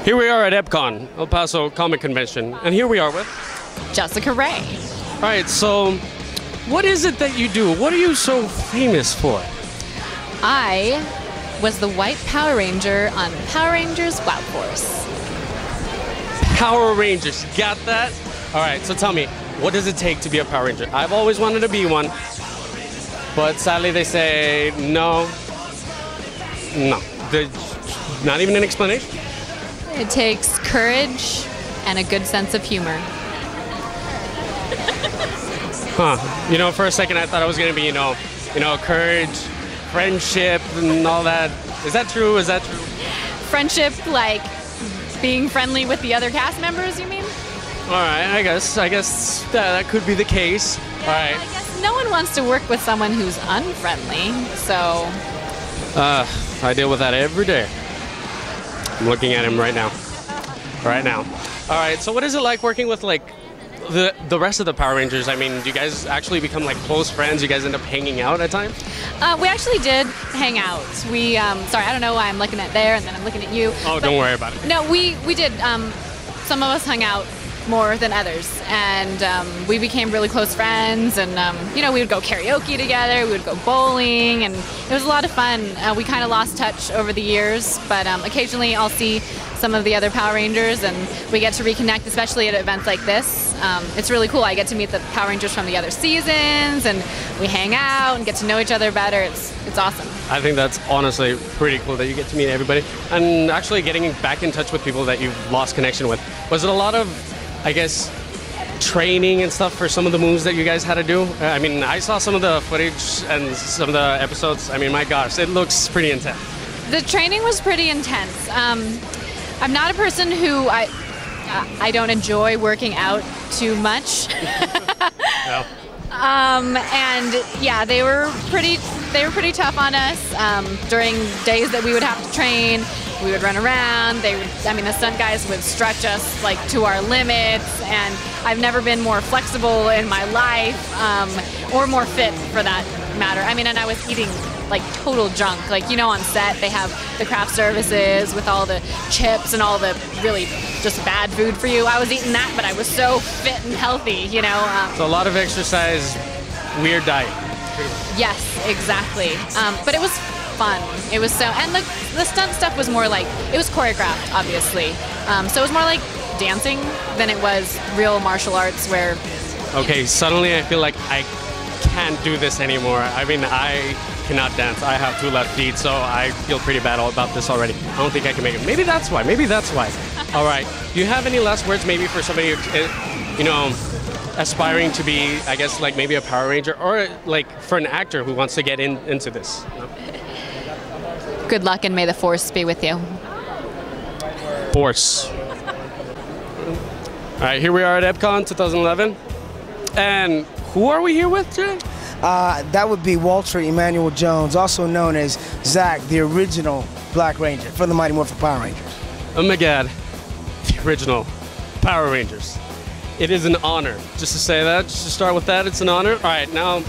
Here we are at EPCON, El Paso Comic Convention, and here we are with Jessica Ray. All right, so what is it that you do? What are you so famous for? I was the white Power Ranger on Power Rangers Wow Force. Power Rangers, got that? All right, so tell me, what does it take to be a Power Ranger? I've always wanted to be one, but sadly they say no. There's not even an explanation. It takes courage and a good sense of humor. Huh. You know, for a second I thought it was going to be, you know, courage, friendship, and all that. Is that true? Is that true? Friendship, like being friendly with the other cast members, you mean? All right, I guess that could be the case. Yeah, all right. I guess no one wants to work with someone who's unfriendly, so... I deal with that every day. I'm looking at him right now. Right now. All right, so what is it like working with, like, the rest of the Power Rangers? I mean, do you guys actually become, like, close friends? You guys end up hanging out at times? We actually did hang out. We, sorry, I don't know why I'm looking at there and then I'm looking at you. Oh, don't worry about it. No, we did. Some of us hung out more than others, and we became really close friends, and you know, we would go karaoke together, we would go bowling, and it was a lot of fun. We kind of lost touch over the years, but occasionally I'll see some of the other Power Rangers and we get to reconnect, especially at events like this. It's really cool. I get to meet the Power Rangers from the other seasons, and we hang out and get to know each other better. It's awesome. I think that's honestly pretty cool that you get to meet everybody, and actually getting back in touch with people that you've lost connection with. Was it a lot of, I guess, training and stuff for some of the moves that you guys had to do? I mean, I saw some of the footage and some of the episodes. I mean, my gosh, it looks pretty intense. The training was pretty intense. I'm not a person who I don't enjoy working out too much. Yeah. And yeah, they were pretty tough on us. During days that we would have to train, we would run around. The stunt guys would stretch us like to our limits, and I've never been more flexible in my life, or more fit for that matter. I mean, and I was eating like total junk. Like, you know, on set they have the craft services with all the chips and all the really just bad food for you. I was eating that, but I was so fit and healthy, you know. So a lot of exercise, weird diet. Yes, exactly. But it was fun. It was so, and the stunt stuff was more like, it was choreographed, obviously. So it was more like dancing than it was real martial arts where... Okay, suddenly I feel like I can't do this anymore. I mean, I cannot dance. I have 2 left feet, so I feel pretty bad about this already. I don't think I can make it. Maybe that's why. All right. Do you have any last words maybe for somebody, you know, aspiring to be, I guess, like maybe a Power Ranger, or like for an actor who wants to get into this? You know? Good luck, and may the Force be with you. Force. All right, here we are at EPCON 2011. And who are we here with today? That would be Walter Emmanuel Jones, also known as Zach, the original Black Ranger for the Mighty Morphin Power Rangers. Oh my God, the original Power Rangers. It is an honor just to say that, just to start with that, it's an honor. All right, now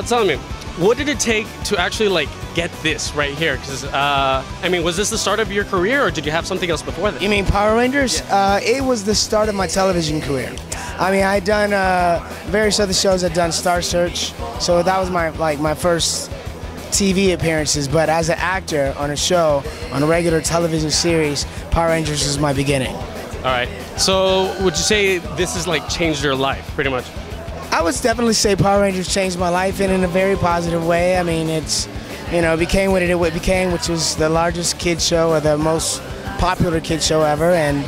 tell me, what did it take to actually like get this right here? Because, I mean, was this the start of your career, or did you have something else before this? You mean Power Rangers? Yeah. It was the start of my television career. I mean, I'd done various other shows. I'd done Star Search, so that was my first TV appearances. But as an actor on a show, on a regular television series, Power Rangers was my beginning. All right. So would you say this has like changed your life, pretty much? I would definitely say Power Rangers changed my life, and in a very positive way. I mean, it's, you know, it became what it became, which was the largest kids show, or the most popular kids show ever, and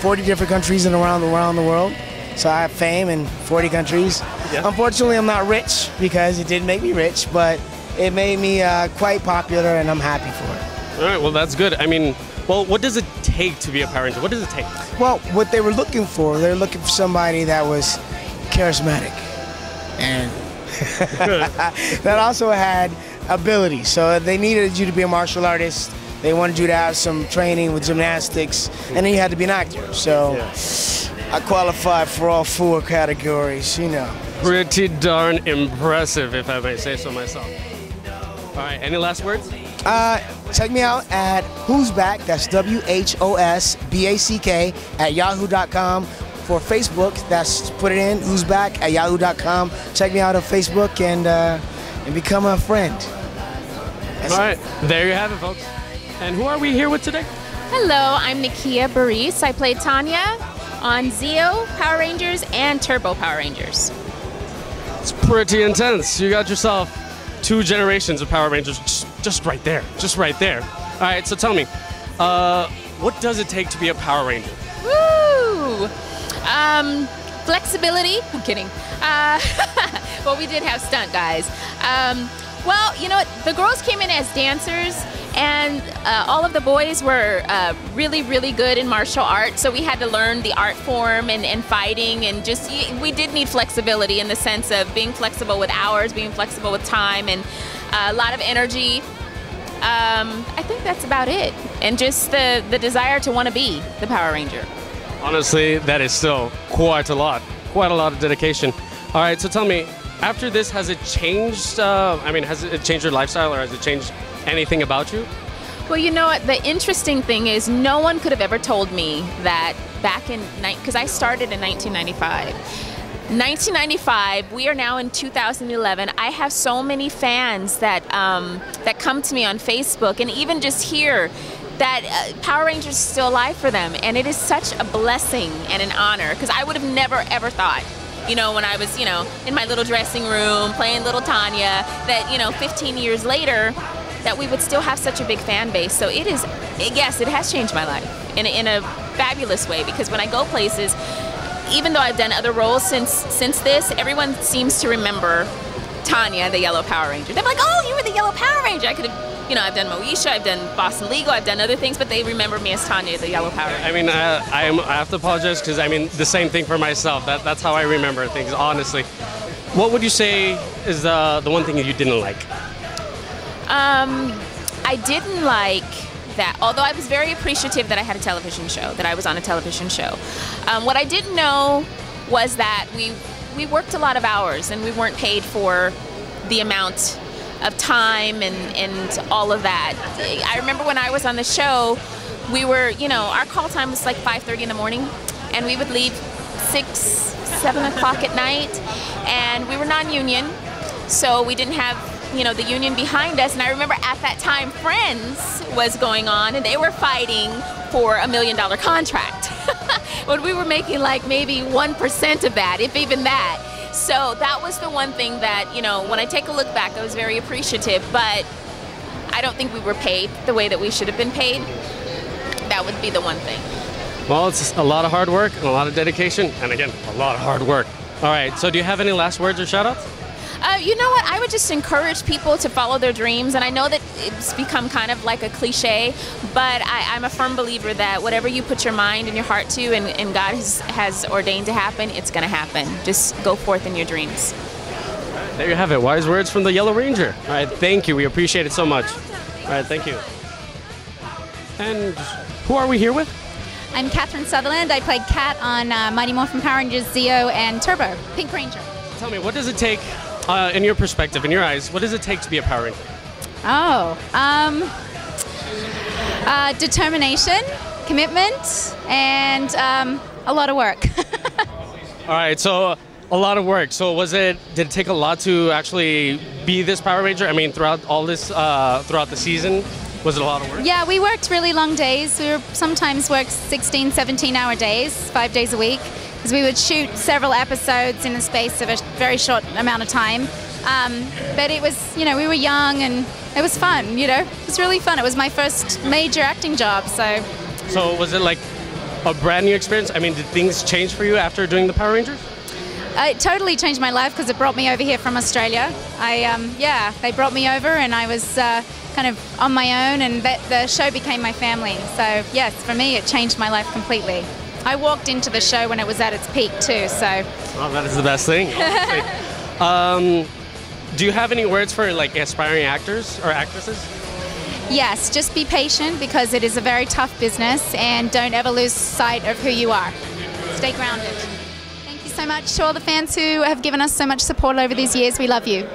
40 different countries and around the world. So I have fame in 40 countries. Yeah. Unfortunately, I'm not rich, because it didn't make me rich, but it made me quite popular, and I'm happy for it. All right, well, that's good. I mean, well, what does it take to be a Power Ranger? What does it take? Well, what they were looking for somebody that was charismatic and that also had ability. So they needed you to be a martial artist. They wanted you to have some training with gymnastics, and then you had to be an actor. So I qualified for all 4 categories, you know. Pretty darn impressive, if I may say so myself. All right, any last words? check me out at Who's Back, that's WHOSBACK at yahoo.com. For Facebook, that's put it in, Who's Back at yahoo.com. Check me out on Facebook and become a friend. All right, there you have it, folks. And who are we here with today? Hello, I'm Nakia Baris. I played Tanya on Zeo Power Rangers and Turbo Power Rangers. It's pretty intense. You got yourself 2 generations of Power Rangers just right there. Just right there. All right, so tell me, what does it take to be a Power Ranger? Woo! Flexibility. I'm kidding. Well, we did have stunt guys. Well, you know what? The girls came in as dancers, and all of the boys were really, really good in martial arts. So we had to learn the art form and fighting, and just we did need flexibility in the sense of being flexible with hours, being flexible with time, and a lot of energy. I think that's about it, and just the desire to want to be the Power Ranger. Honestly, that is still quite a lot of dedication. All right, so tell me, after this, has it changed? Has it changed your lifestyle, or has it changed anything about you? Well, you know what? The interesting thing is, no one could have ever told me that back in because I started in 1995. 1995. We are now in 2011. I have so many fans that that come to me on Facebook, and even just here, that Power Rangers is still alive for them, and it is such a blessing and an honor, because I would have never ever thought, you know, when I was, you know, in my little dressing room playing little Tanya, that, you know, 15 years later, that we would still have such a big fan base. So it is, yes, it has changed my life in a fabulous way, because when I go places, even though I've done other roles since this, everyone seems to remember Tanya, the Yellow Power Ranger. They're like, oh, you were the Yellow Power Ranger. I could have, you know, I've done Moesha, I've done Boston Legal, I've done other things, but they remember me as Tanya, the Yellow Power Ranger. I mean, I have to apologize, because I mean, the same thing for myself. That's how I remember things, honestly. What would you say is the one thing that you didn't like? I didn't like that, although I was very appreciative that I had a television show, that I was on a television show. What I didn't know was that we worked a lot of hours, and we weren't paid for the amount of time and all of that. I remember when I was on the show, we were, you know, our call time was like 5:30 in the morning, and we would leave 6, 7 o'clock at night, and we were non-union, so we didn't have, you know, the union behind us. And I remember at that time, Friends was going on, and they were fighting for $1 million contract. When we were making like maybe 1% of that, if even that. So that was the one thing that, you know, when I take a look back, I was very appreciative, but I don't think we were paid the way that we should have been paid. That would be the one thing. Well, it's a lot of hard work and a lot of dedication, and again, a lot of hard work. All right, so do you have any last words or shout outs? You know what? I would just encourage people to follow their dreams, and I know that it's become kind of like a cliche, but I'm a firm believer that whatever you put your mind and your heart to, and God has ordained to happen, it's going to happen. Just go forth in your dreams. There you have it. Wise words from the Yellow Ranger. All right, thank you. We appreciate it so much. All right, thank you. And who are we here with? I'm Catherine Sutherland. I played Kat on Mighty Morphin Power Rangers, Zeo, and Turbo, Pink Ranger. Tell me, what does it take, in your perspective, in your eyes, what does it take to be a Power Ranger? Determination, commitment, and a lot of work. All right, so a lot of work. So did it take a lot to actually be this Power Ranger? I mean, throughout all this, throughout the season, was it a lot of work? Yeah, we worked really long days. We sometimes worked 16, 17-hour days, 5 days a week, because we would shoot several episodes in the space of a very short amount of time. But it was, you know, we were young, and it was fun, you know. It was really fun. It was my first major acting job, so. So was it like a brand new experience? I mean, did things change for you after doing the Power Rangers? It totally changed my life, because it brought me over here from Australia. Yeah, they brought me over, and I was kind of on my own, and the show became my family. So yes, for me, it changed my life completely. I walked into the show when it was at its peak too, so. Oh, that is the best thing. Do you have any words for like aspiring actors or actresses? Yes, just be patient, because it is a very tough business, and don't ever lose sight of who you are. Stay grounded. Thank you so much to all the fans who have given us so much support over these years. We love you.